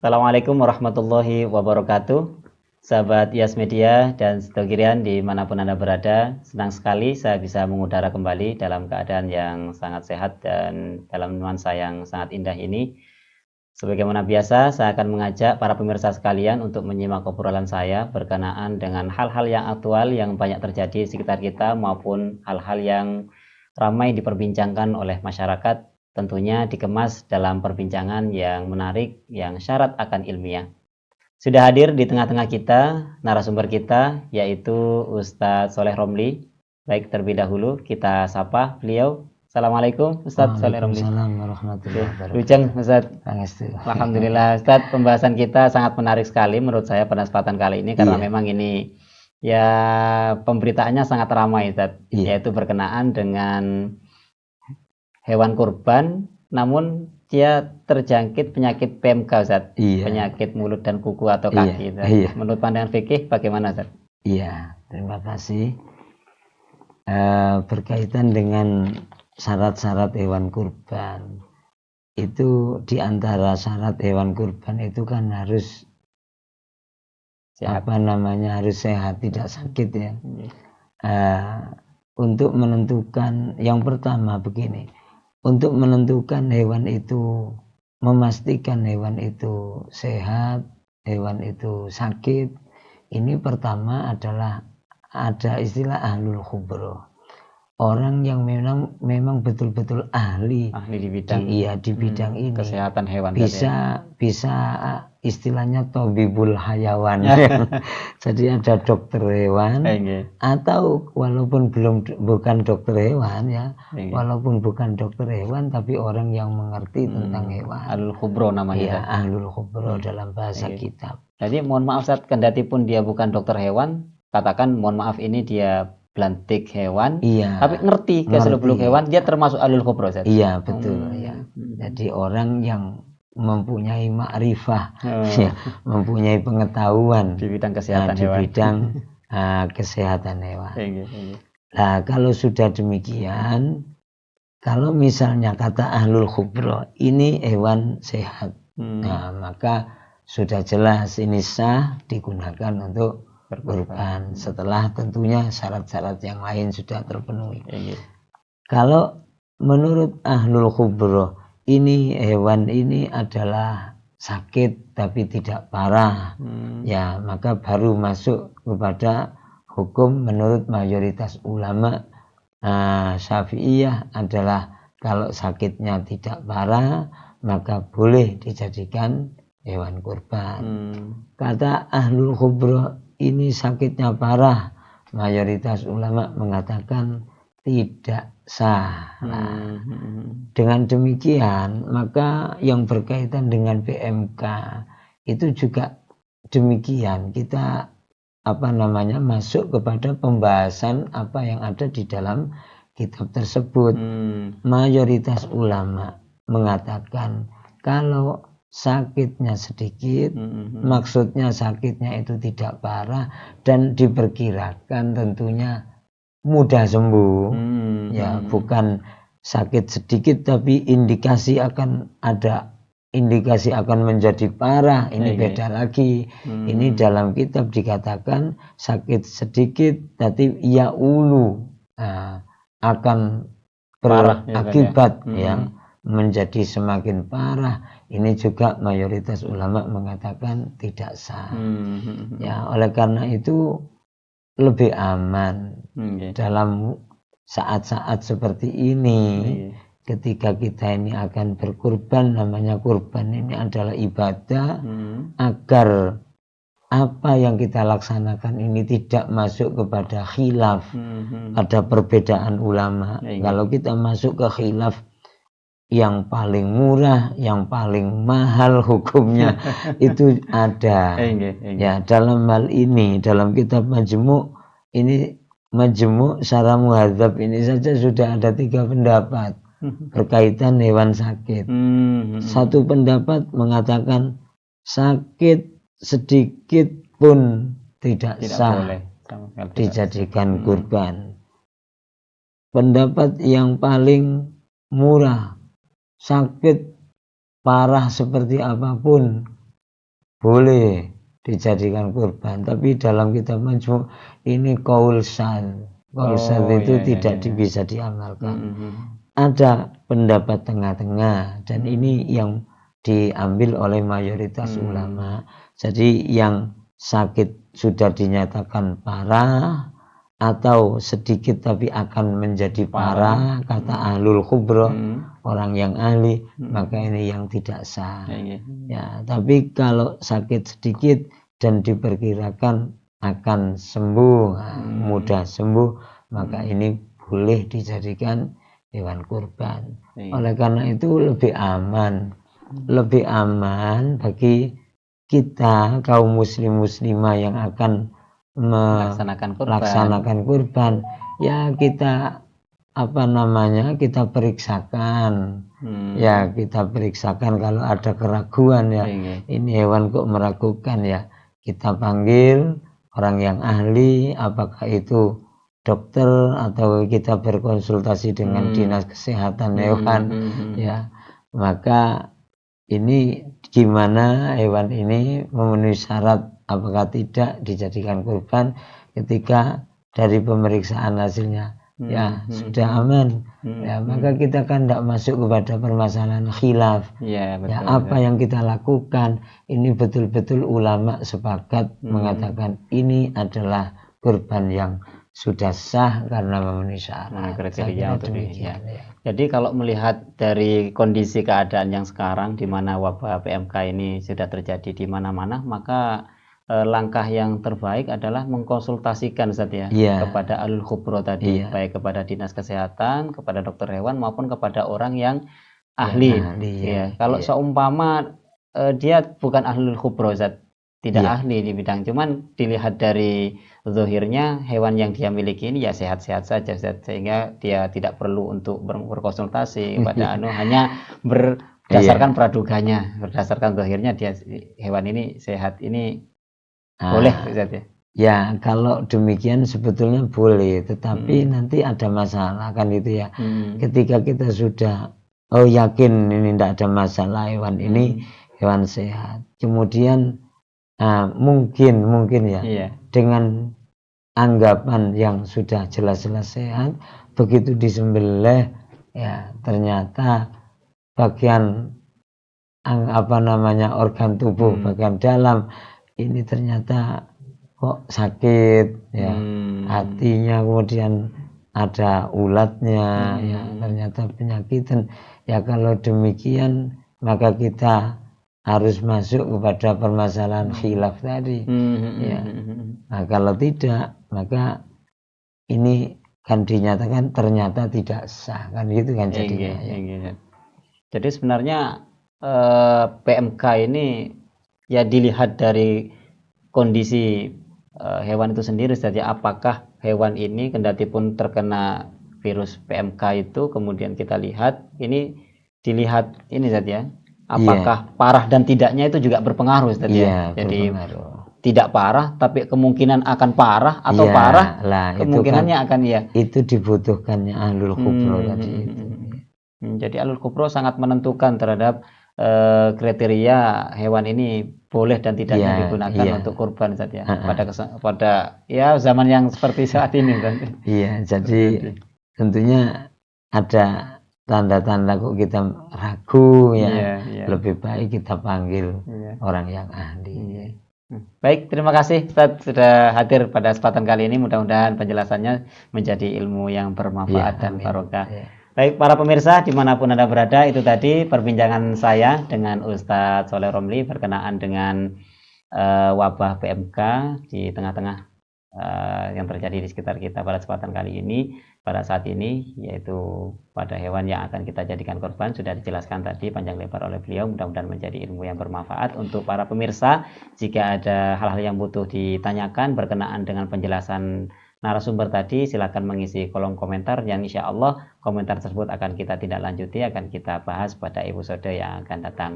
Assalamualaikum warahmatullahi wabarakatuh. Sahabat Yas Media dan Stogirian dimanapun Anda berada, senang sekali saya bisa mengudara kembali dalam keadaan yang sangat sehat dan dalam nuansa yang sangat indah ini. Sebagaimana biasa, saya akan mengajak para pemirsa sekalian untuk menyimak obrolan saya berkenaan dengan hal-hal yang aktual yang banyak terjadi di sekitar kita maupun hal-hal yang ramai diperbincangkan oleh masyarakat, tentunya dikemas dalam perbincangan yang menarik, yang syarat akan ilmiah. Sudah hadir di tengah-tengah kita narasumber kita, yaitu Ustadz Soleh Romli. Baik, terlebih dahulu kita sapa beliau. Assalamualaikum Ustadz Soleh Romli. Waalaikumsalam warahmatullahi wabarakatuh. Lujeng Ustadz. Pangestu. Alhamdulillah Ustadz, pembahasan kita sangat menarik sekali menurut saya pada kesempatan kali ini, karena memang ini ya pemberitaannya sangat ramai Ustadz, yaitu berkenaan dengan hewan kurban namun dia terjangkit penyakit PMK Ustadz, penyakit mulut dan kuku atau kaki. Menurut pandangan fikih bagaimana Ustadz? Iya, terima kasih. Berkaitan dengan syarat-syarat hewan kurban, itu diantara syarat hewan kurban itu kan harus sehat. Harus sehat, tidak sakit ya. Untuk menentukan, yang pertama begini, untuk menentukan hewan itu, memastikan hewan itu sehat, hewan itu sakit, ini pertama adalah ada istilah ahlul khubroh. Orang yang memang betul-betul ahli di bidang di bidang ini, kesehatan hewan, bisa istilahnya tabibul hayawan. Jadi ada dokter hewan, atau walaupun bukan dokter hewan ya, walaupun bukan dokter hewan tapi orang yang mengerti tentang hewan. Ahlul khubroh namanya. Ahlul khubroh dalam bahasa kitab. Jadi mohon maaf Ustadz, kendati pun dia bukan dokter hewan, katakan mohon maaf ini dia belantik hewan, tapi ngerti seluk-beluk hewan, dia termasuk ahlul khubroh. Iya, betul ya. Jadi orang yang mempunyai ma'rifah, mempunyai pengetahuan di bidang kesehatan hewan. Kesehatan hewan. Nah, kalau sudah demikian, kalau misalnya kata ahlul khubroh ini hewan sehat, nah maka sudah jelas ini sah digunakan untuk berkurban, setelah tentunya syarat-syarat yang lain sudah terpenuhi. Kalau menurut ahlul khubroh ini hewan ini adalah sakit tapi tidak parah, ya maka baru masuk kepada hukum menurut mayoritas ulama Syafi'iyah adalah kalau sakitnya tidak parah maka boleh dijadikan hewan kurban. Kata ahlul khubroh ini sakitnya parah, mayoritas ulama mengatakan tidak sah. Dengan demikian maka yang berkaitan dengan PMK itu juga demikian, kita masuk kepada pembahasan apa yang ada di dalam kitab tersebut. Mayoritas ulama mengatakan kalau sakitnya sedikit, maksudnya sakitnya itu tidak parah dan diperkirakan tentunya mudah sembuh, ya bukan sakit sedikit tapi indikasi akan menjadi parah, ini beda lagi. Ini dalam kitab dikatakan sakit sedikit tapi akan berakibat menjadi semakin parah. Ini juga mayoritas ulama mengatakan tidak sah. Ya, oleh karena itu lebih aman dalam saat-saat seperti ini. Ketika kita ini akan berkurban, namanya kurban ini adalah ibadah, agar apa yang kita laksanakan ini tidak masuk kepada khilaf, ada perbedaan ulama. Kalau kita masuk ke khilaf, yang paling murah, yang paling mahal hukumnya itu ada. Ya, dalam hal ini dalam kitab Majmu' ini, Majmu' Syarah Muhadzab ini saja sudah ada 3 pendapat berkaitan hewan sakit. Satu pendapat mengatakan sakit sedikit pun tidak sah dijadikan kurban. Pendapat yang paling murah, sakit parah seperti apapun boleh dijadikan kurban, tapi dalam kitab Majmu' ini qaul syadz. Qaul syadz itu tidak bisa diamalkan. Ada pendapat tengah-tengah dan ini yang diambil oleh mayoritas ulama. Jadi yang sakit sudah dinyatakan parah atau sedikit tapi akan menjadi parah, kata ahlul khubro, orang yang ahli, maka ini yang tidak sah. Ya, tapi kalau sakit sedikit dan diperkirakan akan sembuh, mudah sembuh, maka ini boleh dijadikan hewan kurban. Oleh karena itu lebih aman bagi kita kaum muslimah yang akan melaksanakan kurban, ya kita kita periksakan, ya kita periksakan kalau ada keraguan, ya ini hewan kok meragukan, ya kita panggil orang yang ahli, apakah itu dokter atau kita berkonsultasi dengan dinas kesehatan hewan, ya maka ini gimana hewan ini memenuhi syarat apakah tidak dijadikan kurban. Ketika dari pemeriksaan hasilnya sudah aman, ya maka kita kan tidak masuk kepada permasalahan khilaf, apa yang kita lakukan ini betul-betul ulama sepakat mengatakan ini adalah kurban yang sudah sah karena memenuhi syarat. Kriteria untuk demikian. Jadi kalau melihat dari kondisi keadaan yang sekarang di mana wabah PMK ini sudah terjadi di mana-mana, maka langkah yang terbaik adalah mengkonsultasikan kepada ahlul khubro tadi, baik kepada dinas kesehatan, kepada dokter hewan maupun kepada orang yang ahli. Kalau seumpama dia bukan ahlul khubro, tidak ahli di bidang, cuman dilihat dari zahirnya hewan yang dia miliki ini ya sehat-sehat saja, sehingga dia tidak perlu untuk berkonsultasi kepada hanya berdasarkan praduganya, berdasarkan zahirnya dia hewan ini sehat, ini boleh ya. Kalau demikian sebetulnya boleh, tetapi nanti ada masalah kan itu ya. Ketika kita sudah yakin ini tidak ada masalah, hewan ini hewan sehat, kemudian mungkin ya dengan anggapan yang sudah jelas-jelas sehat, begitu disembelih ya ternyata bagian organ tubuh bagian dalam ini ternyata kok sakit, ya hatinya, kemudian ada ulatnya, ya ternyata penyakitan, ya kalau demikian maka kita harus masuk kepada permasalahan khilaf tadi. Nah, kalau tidak, maka ini kan dinyatakan ternyata tidak sah, kan gitu kan jadinya. Jadi sebenarnya PMK ini ya dilihat dari kondisi hewan itu sendiri saja, apakah hewan ini kendati pun terkena virus PMK itu, kemudian kita lihat ini dilihat ini saja. Apakah parah dan tidaknya itu juga berpengaruh tadi ya. Jadi tidak parah tapi kemungkinan akan parah atau parah kemungkinannya akan itu dibutuhkannya ahlul khubro tadi itu. Jadi ahlul khubro sangat menentukan terhadap kriteria hewan ini boleh dan tidaknya digunakan untuk kurban saja pada zaman yang seperti saat ini kan. Jadi tentunya ada tanda-tanda kok kita ragu lebih baik kita panggil orang yang ahli. Baik, terima kasih Ustaz sudah hadir pada kesempatan kali ini. Mudah-mudahan penjelasannya menjadi ilmu yang bermanfaat dan barokah. Baik para pemirsa dimanapun Anda berada, itu tadi perbincangan saya dengan Ustaz Sholeh Romli berkenaan dengan wabah PMK di tengah-tengah yang terjadi di sekitar kita pada kesempatan kali ini, pada saat ini, yaitu pada hewan yang akan kita jadikan korban. Sudah dijelaskan tadi panjang lebar oleh beliau, mudah-mudahan menjadi ilmu yang bermanfaat untuk para pemirsa. Jika ada hal-hal yang butuh ditanyakan berkenaan dengan penjelasan narasumber tadi, silakan mengisi kolom komentar yang insya Allah komentar tersebut akan kita tindak lanjuti, akan kita bahas pada episode yang akan datang.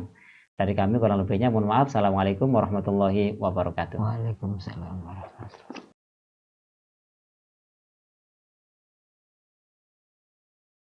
Dari kami kurang lebihnya mohon maaf. Assalamualaikum warahmatullahi wabarakatuh. Waalaikumsalam warahmatullahi wabarakatuh.